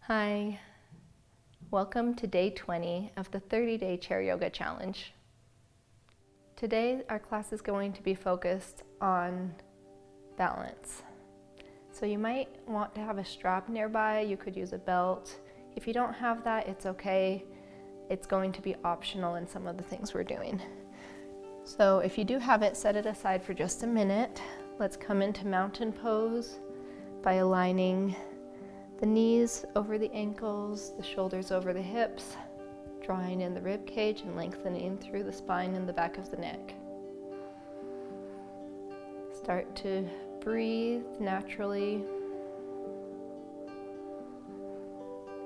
Hi, welcome to day 20 of the 30-day chair yoga challenge. Today our class is going to be focused on balance. So you might want to have a strap nearby. You could use a belt. If you don't have that, it's okay. It's going to be optional in some of the things we're doing. So if you do have it, set it aside for just a minute. Let's come into mountain pose by aligning the knees over the ankles, the shoulders over the hips, drawing in the rib cage and lengthening through the spine and the back of the neck. Start to breathe naturally,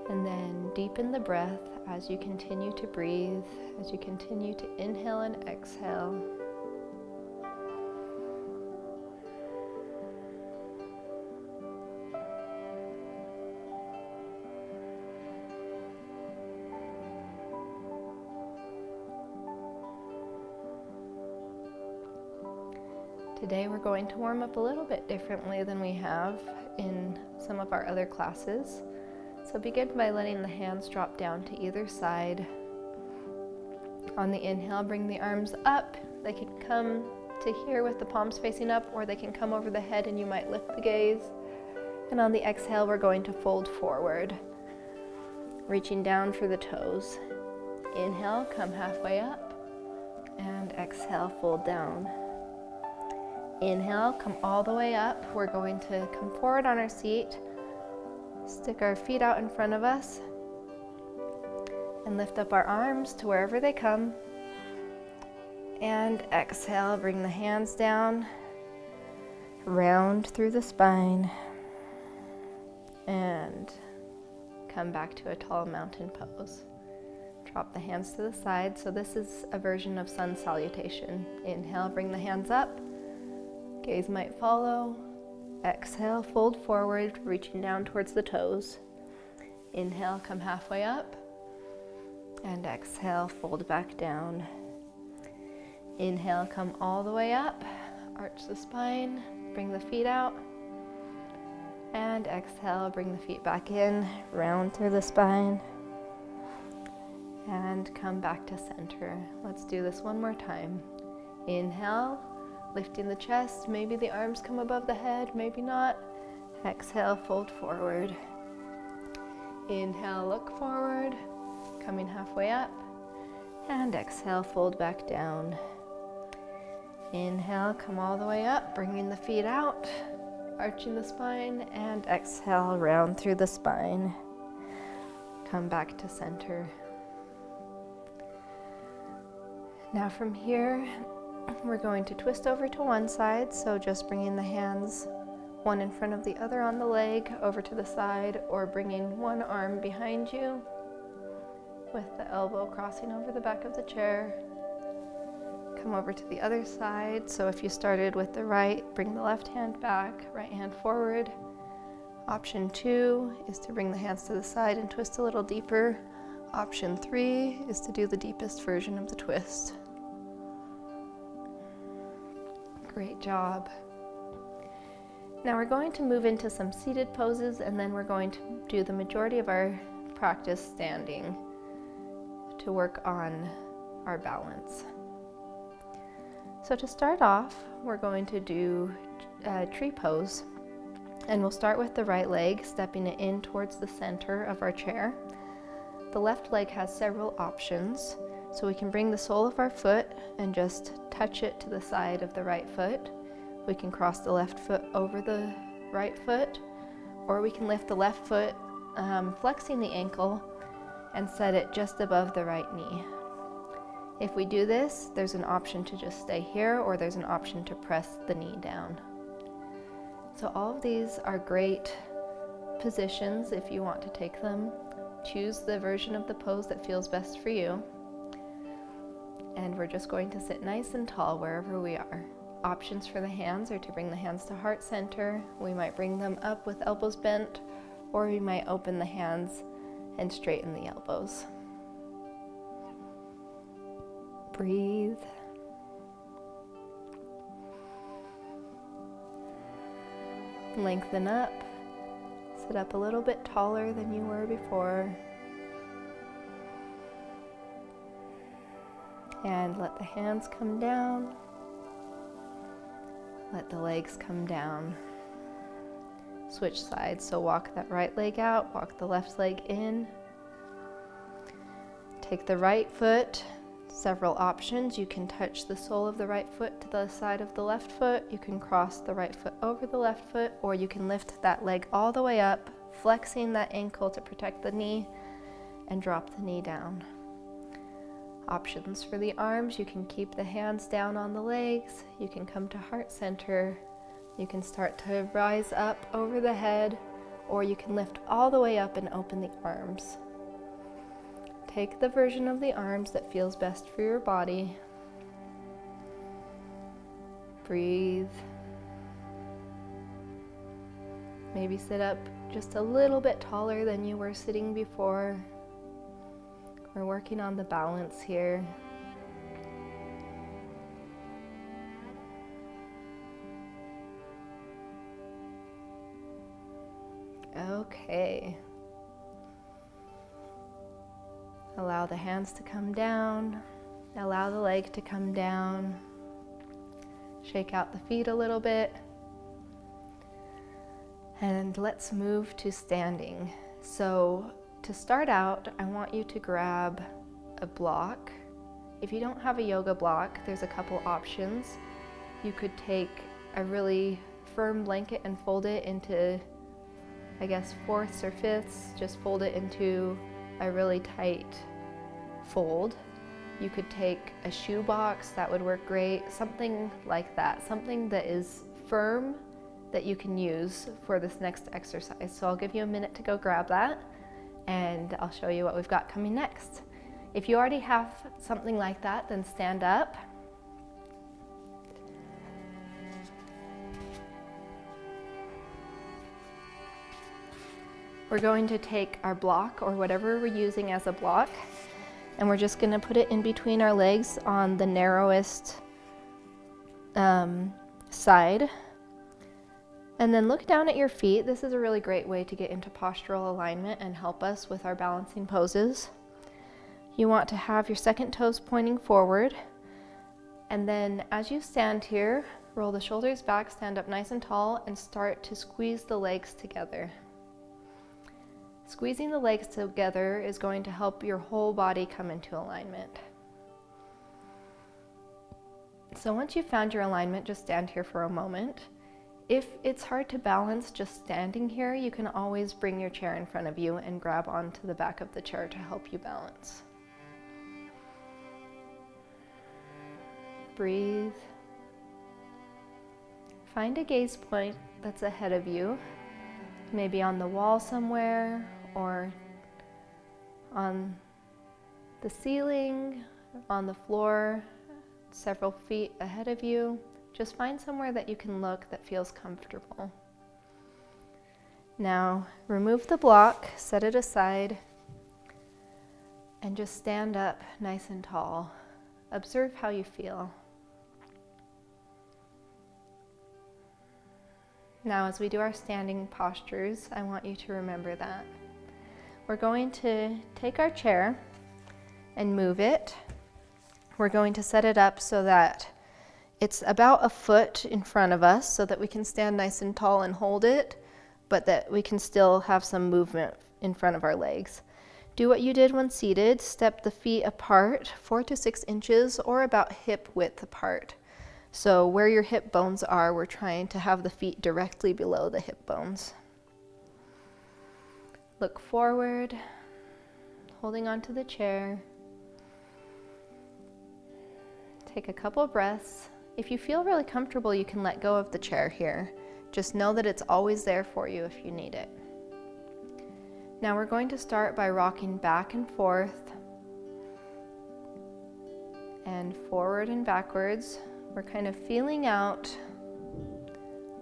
and then deepen the breath as you continue to breathe, as you continue to inhale and exhale. Today we're going to warm up a little bit differently than we have in some of our other classes. So begin by letting the hands drop down to either side. On the inhale, bring the arms up. They can come to here with the palms facing up, or they can come over the head and you might lift the gaze. And on the exhale, we're going to fold forward, reaching down for the toes. Inhale, come halfway up, and exhale, fold down. Inhale, come all the way up. We're going to come forward on our seat, stick our feet out in front of us, and lift up our arms to wherever they come. And exhale, bring the hands down, round through the spine, and come back to a tall mountain pose. Drop the hands to the side. So this is a version of sun salutation. Inhale, bring the hands up. Gaze might follow. Exhale, fold forward, reaching down towards the toes. Inhale, come halfway up. And exhale, fold back down. Inhale, come all the way up. Arch the spine, bring the feet out. And exhale, bring the feet back in, round through the spine. And come back to center. Let's do this one more time. Inhale, lifting the chest, maybe the arms come above the head, maybe not. Exhale, fold forward. Inhale, look forward, coming halfway up. And exhale, fold back down. Inhale, come all the way up, bringing the feet out, arching the spine, and exhale, round through the spine. Come back to center. Now from here, we're going to twist over to one side, so just bringing the hands one in front of the other on the leg over to the side, or bringing one arm behind you with the elbow crossing over the back of the chair. Come over to the other side. So if you started with the right, bring the left hand back, right hand forward. Option 2 is to bring the hands to the side and twist a little deeper. Option 3 is to do the deepest version of the twist. Great job. Now we're going to move into some seated poses, and then we're going to do the majority of our practice standing to work on our balance. So to start off, we're going to do a tree pose, and we'll start with the right leg, stepping it in towards the center of our chair. The left leg has several options. So we can bring the sole of our foot and just touch it to the side of the right foot. We can cross the left foot over the right foot, or we can lift the left foot, flexing the ankle, and set it just above the right knee. If we do this, there's an option to just stay here, or there's an option to press the knee down. So all of these are great positions if you want to take them. Choose the version of the pose that feels best for you. And we're just going to sit nice and tall wherever we are. Options for the hands are to bring the hands to heart center. We might bring them up with elbows bent, or we might open the hands and straighten the elbows. Breathe. Lengthen up. Sit up a little bit taller than you were before. And let the hands come down. Let the legs come down. Switch sides, so walk that right leg out, walk the left leg in. Take the right foot, several options. You can touch the sole of the right foot to the side of the left foot. You can cross the right foot over the left foot, or you can lift that leg all the way up, flexing that ankle to protect the knee, and drop the knee down. Options for the arms, you can keep the hands down on the legs, you can come to heart center, you can start to rise up over the head, or you can lift all the way up and open the arms. Take the version of the arms that feels best for your body. Breathe. Maybe sit up just a little bit taller than you were sitting before. We're working on the balance here. Okay. Allow the hands to come down. Allow the leg to come down. Shake out the feet a little bit. And let's move to standing. So to start out, I want you to grab a block. If you don't have a yoga block, there's a couple options. You could take a really firm blanket and fold it into, I guess, fourths or fifths. Just fold it into a really tight fold. You could take a shoe box, that would work great. Something like that, something that is firm that you can use for this next exercise. So I'll give you a minute to go grab that, and I'll show you what we've got coming next. If you already have something like that, then stand up. We're going to take our block, or whatever we're using as a block, and we're just going to put it in between our legs on the narrowest side. And then look down at your feet. This is a really great way to get into postural alignment and help us with our balancing poses. You want to have your second toes pointing forward. And then as you stand here, roll the shoulders back, stand up nice and tall, and start to squeeze the legs together. Squeezing the legs together is going to help your whole body come into alignment. So once you've found your alignment, just stand here for a moment. If it's hard to balance just standing here, you can always bring your chair in front of you and grab onto the back of the chair to help you balance. Breathe. Find a gaze point that's ahead of you, maybe on the wall somewhere, or on the ceiling, on the floor, several feet ahead of you. Just find somewhere that you can look that feels comfortable. Now, remove the block, set it aside, and just stand up nice and tall. Observe how you feel. Now, as we do our standing postures, I want you to remember that. We're going to take our chair and move it. We're going to set it up so that it's about a foot in front of us so that we can stand nice and tall and hold it, but that we can still have some movement in front of our legs. Do what you did when seated. Step the feet apart 4 to 6 inches or about hip width apart. So where your hip bones are, we're trying to have the feet directly below the hip bones. Look forward, holding onto the chair. Take a couple breaths. If you feel really comfortable, you can let go of the chair here. Just know that it's always there for you if you need it. Now we're going to start by rocking back and forth and forward and backwards. We're kind of feeling out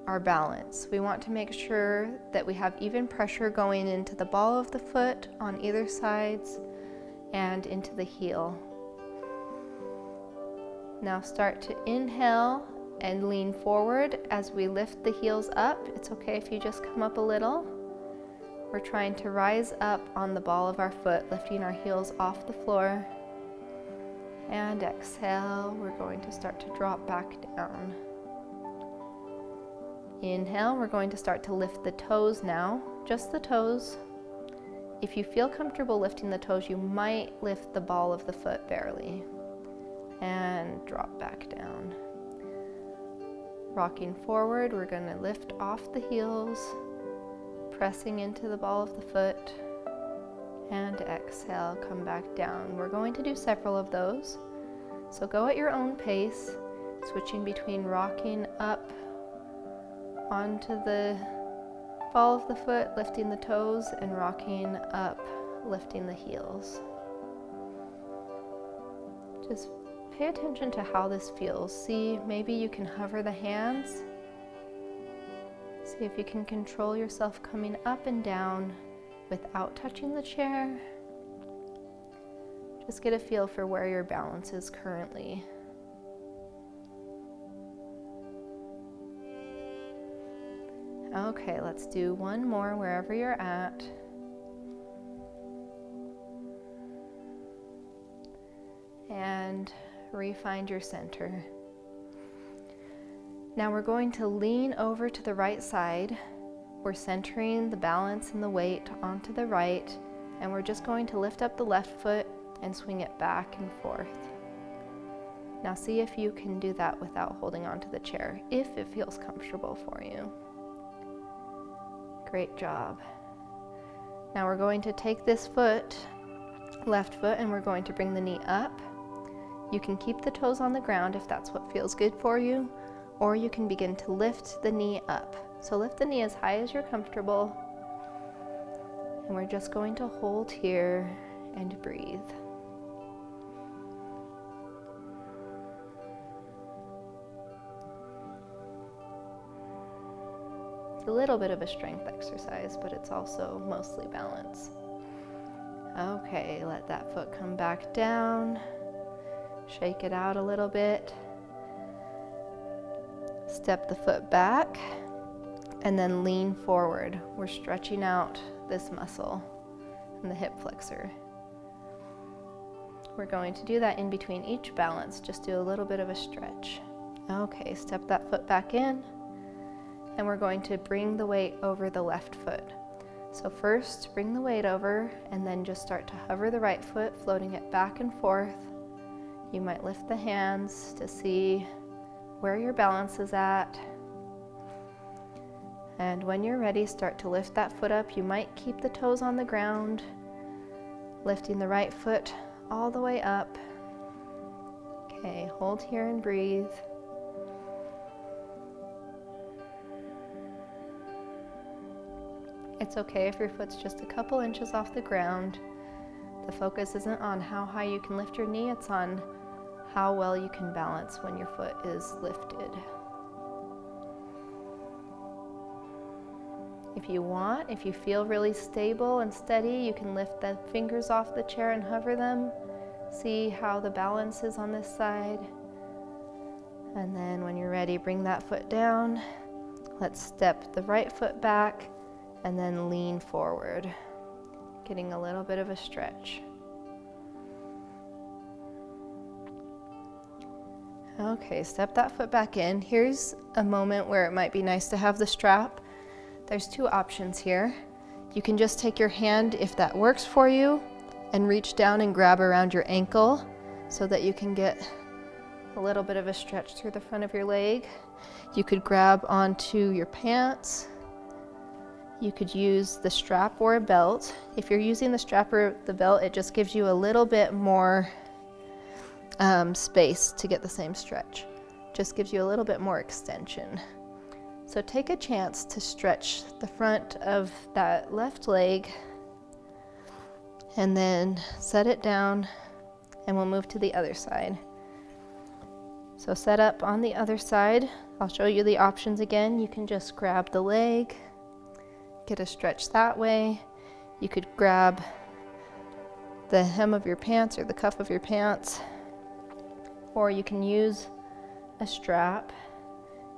our balance. We want to make sure that we have even pressure going into the ball of the foot on either sides and into the heel. Now start to inhale and lean forward as we lift the heels up. It's okay if you just come up a little. We're trying to rise up on the ball of our foot, lifting our heels off the floor. And exhale, we're going to start to drop back down. Inhale, we're going to start to lift the toes now, just the toes. If you feel comfortable lifting the toes, you might lift the ball of the foot barely. And drop back down. Rocking forward, we're going to lift off the heels, pressing into the ball of the foot. And exhale, come back down. We're going to do several of those. So go at your own pace, switching between rocking up onto the ball of the foot, lifting the toes, and rocking up, lifting the heels. Just pay attention to how this feels. See, maybe you can hover the hands. See if you can control yourself coming up and down without touching the chair. Just get a feel for where your balance is currently. Okay, let's do one more wherever you're at. And re-find your center. Now we're going to lean over to the right side. We're centering the balance and the weight onto the right, and we're just going to lift up the left foot and swing it back and forth. Now see if you can do that without holding onto the chair, if it feels comfortable for you. Great job. Now we're going to take this foot, left foot, and we're going to bring the knee up. You can keep the toes on the ground if that's what feels good for you, or you can begin to lift the knee up. So lift the knee as high as you're comfortable, and we're just going to hold here and breathe. It's a little bit of a strength exercise, but it's also mostly balance. Okay, let that foot come back down. Shake it out a little bit. Step the foot back and then lean forward. We're stretching out this muscle in the hip flexor. We're going to do that in between each balance. Just do a little bit of a stretch. Okay, step that foot back in, and we're going to bring the weight over the left foot. So first, bring the weight over, and then just start to hover the right foot, floating it back and forth. You might lift the hands to see where your balance is at. And when you're ready, start to lift that foot up. You might keep the toes on the ground, lifting the right foot all the way up. Okay, hold here and breathe. It's okay if your foot's just a couple inches off the ground. The focus isn't on how high you can lift your knee, it's on how well you can balance when your foot is lifted. If you want, if you feel really stable and steady, you can lift the fingers off the chair and hover them. See how the balance is on this side. And then when you're ready, bring that foot down. Let's step the right foot back and then lean forward, getting a little bit of a stretch. Okay, step that foot back in. Here's a moment where it might be nice to have the strap. There's two options here. You can just take your hand, if that works for you, and reach down and grab around your ankle so that you can get a little bit of a stretch through the front of your leg. You could grab onto your pants. You could use the strap or a belt. If you're using the strap or the belt, it just gives you a little bit more space to get the same stretch. Just gives you a little bit more extension. So take a chance to stretch the front of that left leg and then set it down, and we'll move to the other side. So set up on the other side. I'll show you the options again. You can just grab the leg, get a stretch that way. You could grab the hem of your pants or the cuff of your pants, or you can use a strap,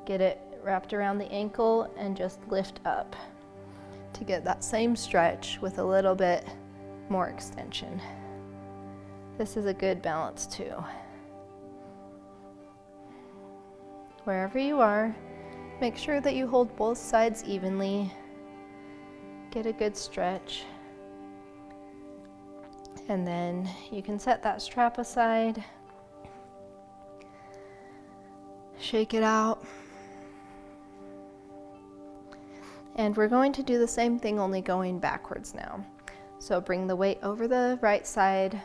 get it wrapped around the ankle and just lift up to get that same stretch with a little bit more extension. This is a good balance too. Wherever you are, make sure that you hold both sides evenly. Get a good stretch. And then you can set that strap aside. Shake it out. And we're going to do the same thing, only going backwards now. So bring the weight over the right side,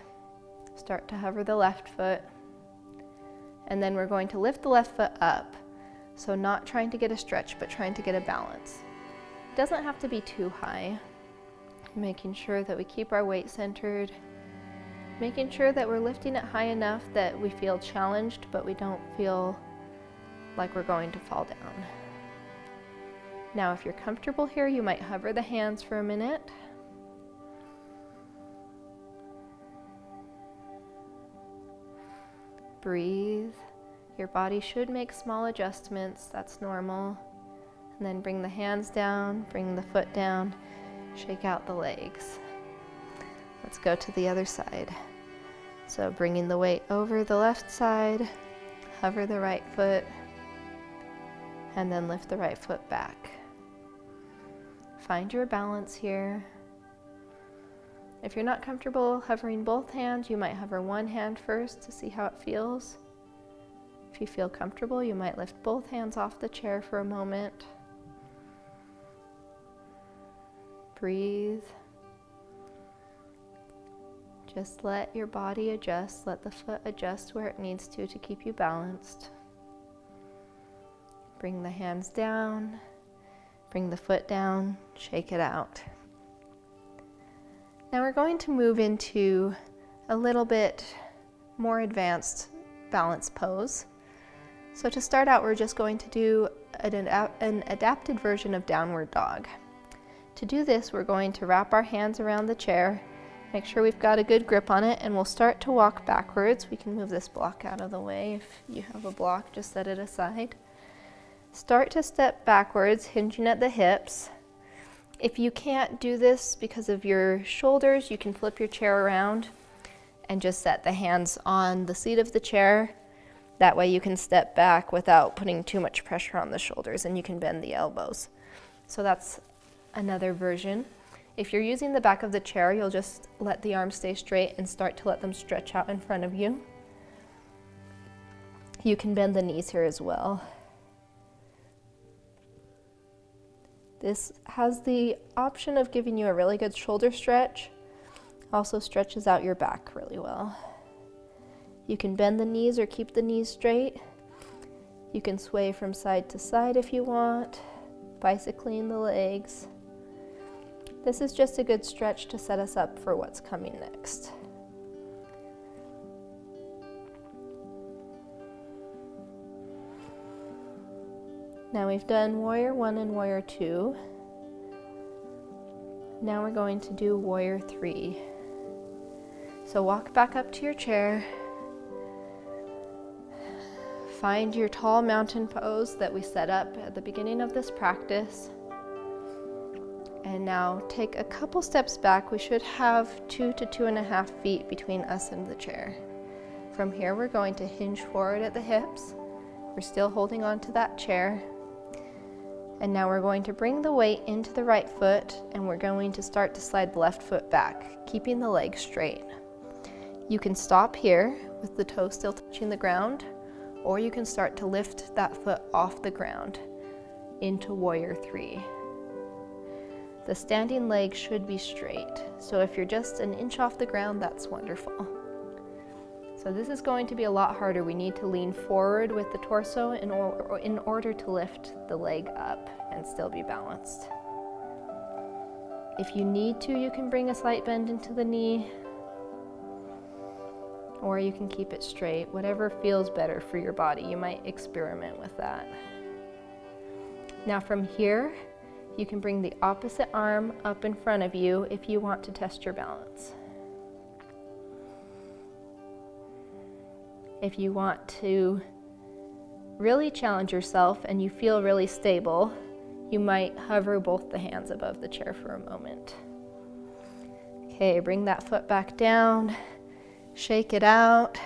start to hover the left foot, and then we're going to lift the left foot up. So not trying to get a stretch, but trying to get a balance. It doesn't have to be too high. Making sure that we keep our weight centered, making sure that we're lifting it high enough that we feel challenged, but we don't feel like we're going to fall down. Now, if you're comfortable here, you might hover the hands for a minute. Breathe. Your body should make small adjustments, that's normal. And then bring the hands down, bring the foot down, shake out the legs. Let's go to the other side. So bringing the weight over the left side, hover the right foot, and then lift the right foot back. Find your balance here. If you're not comfortable hovering both hands, you might hover one hand first to see how it feels. If you feel comfortable, you might lift both hands off the chair for a moment. Breathe. Just let your body adjust, let the foot adjust where it needs to keep you balanced. Bring the hands down, bring the foot down, shake it out. Now we're going to move into a little bit more advanced balance pose. So to start out, we're just going to do an adapted version of downward dog. To do this, we're going to wrap our hands around the chair, make sure we've got a good grip on it, and we'll start to walk backwards. We can move this block out of the way. If you have a block, just set it aside. Start to step backwards, hinging at the hips. If you can't do this because of your shoulders, you can flip your chair around and just set the hands on the seat of the chair. That way you can step back without putting too much pressure on the shoulders, and you can bend the elbows. So that's another version. If you're using the back of the chair, you'll just let the arms stay straight and start to let them stretch out in front of you. You can bend the knees here as well. This has the option of giving you a really good shoulder stretch. Also stretches out your back really well. You can bend the knees or keep the knees straight. You can sway from side to side if you want, bicycling the legs. This is just a good stretch to set us up for what's coming next. Now we've done Warrior 1 and Warrior 2. Now we're going to do Warrior 3. So walk back up to your chair. Find your tall mountain pose that we set up at the beginning of this practice. And now take a couple steps back. We should have 2 to 2.5 feet between us and the chair. From here, we're going to hinge forward at the hips. We're still holding on to that chair. And now we're going to bring the weight into the right foot, and we're going to start to slide the left foot back, keeping the leg straight. You can stop here with the toe still touching the ground, or you can start to lift that foot off the ground into Warrior 3. The standing leg should be straight, so if you're just an inch off the ground, that's wonderful. So this is going to be a lot harder. We need to lean forward with the torso in order to lift the leg up and still be balanced. If you need to, you can bring a slight bend into the knee, or you can keep it straight. Whatever feels better for your body, you might experiment with that. Now from here, you can bring the opposite arm up in front of you if you want to test your balance. If you want to really challenge yourself and you feel really stable, you might hover both the hands above the chair for a moment. Okay, bring that foot back down, shake it out,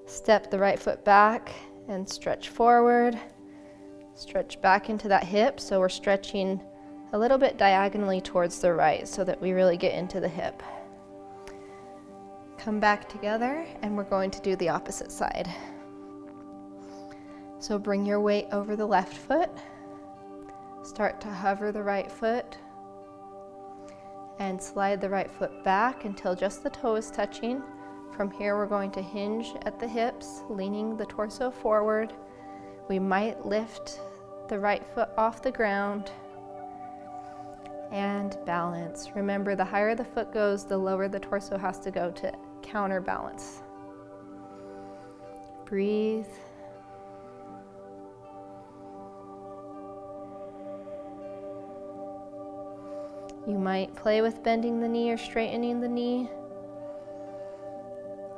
step the right foot back and stretch forward, stretch back into that hip, so we're stretching a little bit diagonally towards the right so that we really get into the hip. Come back together and we're going to do the opposite side. So bring your weight over the left foot, start to hover the right foot, and slide the right foot back until just the toe is touching. From here we're going to hinge at the hips, leaning the torso forward. We might lift the right foot off the ground and balance. Remember, the higher the foot goes, the lower the torso has to go to counterbalance. Breathe. You might play with bending the knee or straightening the knee.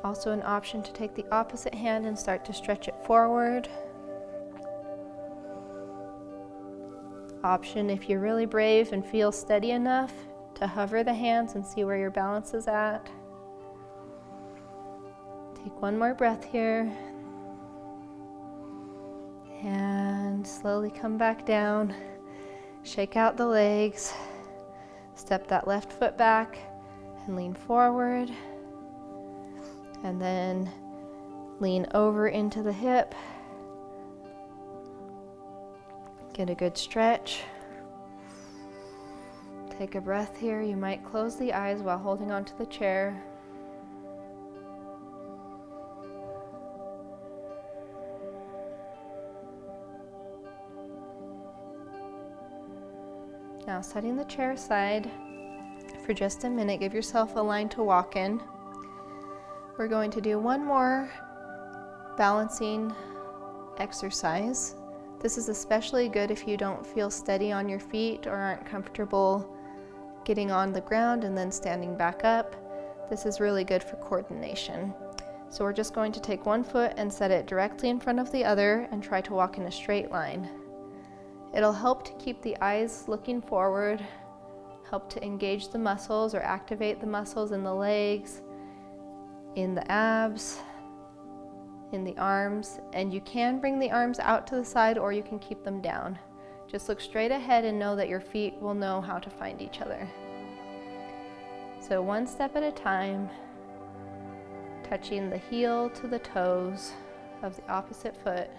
Also an option to take the opposite hand and start to stretch it forward. Option, if you're really brave and feel steady enough, to hover the hands and see where your balance is at. Take one more breath here. And slowly come back down. Shake out the legs. Step that left foot back and lean forward. And then lean over into the hip. Get a good stretch. Take a breath here. You might close the eyes while holding onto the chair. Now, setting the chair aside for just a minute, give yourself a line to walk in. We're going to do one more balancing exercise. This is especially good if you don't feel steady on your feet or aren't comfortable getting on the ground and then standing back up. This is really good for coordination. So we're just going to take one foot and set it directly in front of the other and try to walk in a straight line. It'll help to keep the eyes looking forward, help to engage the muscles or activate the muscles in the legs, in the abs, in the arms, and you can bring the arms out to the side or you can keep them down. Just look straight ahead and know that your feet will know how to find each other. So one step at a time, touching the heel to the toes of the opposite foot.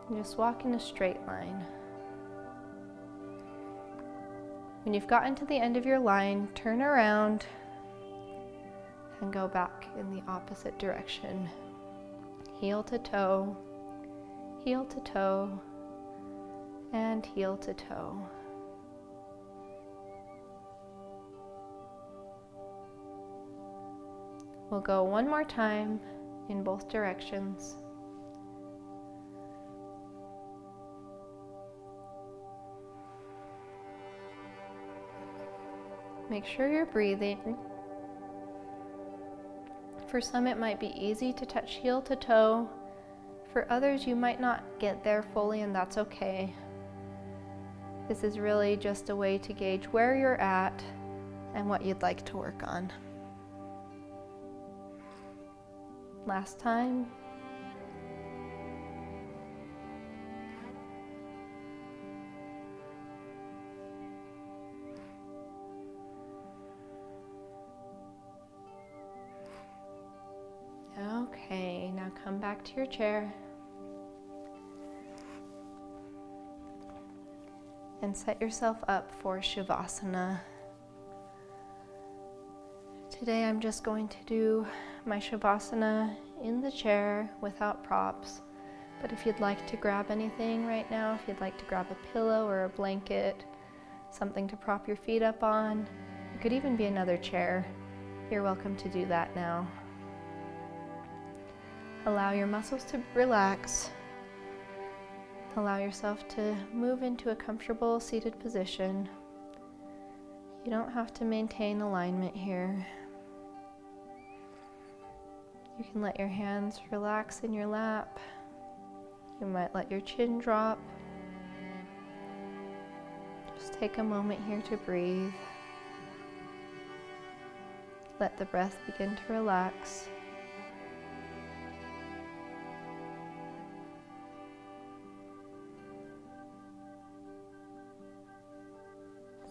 And just walk in a straight line. When you've gotten to the end of your line, turn around and go back in the opposite direction. Heel to toe, and heel to toe. We'll go one more time in both directions. Make sure you're breathing. For some, it might be easy to touch heel to toe. For others, you might not get there fully, and that's okay. This is really just a way to gauge where you're at and what you'd like to work on. Last time. Okay, now come back to your chair and set yourself up for Shavasana. Today I'm just going to do my Shavasana in the chair without props, but if you'd like to grab anything right now, if you'd like to grab a pillow or a blanket, something to prop your feet up on, it could even be another chair, you're welcome to do that now. Allow your muscles to relax. Allow yourself to move into a comfortable seated position. You don't have to maintain alignment here. You can let your hands relax in your lap. You might let your chin drop. Just take a moment here to breathe. Let the breath begin to relax.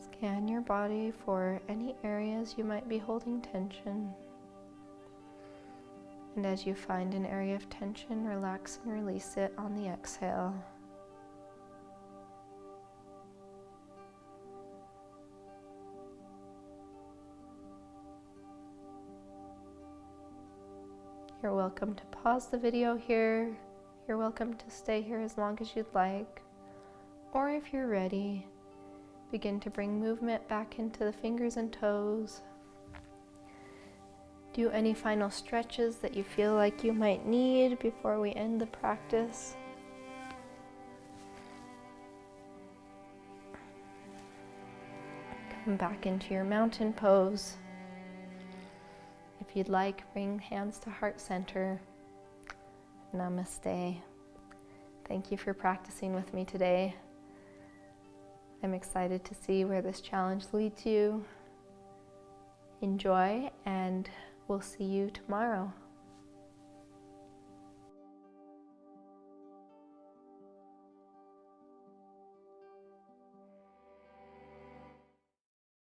Scan your body for any areas you might be holding tension. And as you find an area of tension, relax and release it on the exhale. You're welcome to pause the video here. You're welcome to stay here as long as you'd like. Or if you're ready, begin to bring movement back into the fingers and toes. Do any final stretches that you feel like you might need before we end the practice. Come back into your mountain pose. If you'd like, bring hands to heart center. Namaste. Thank you for practicing with me today. I'm excited to see where this challenge leads you. Enjoy, and we'll see you tomorrow.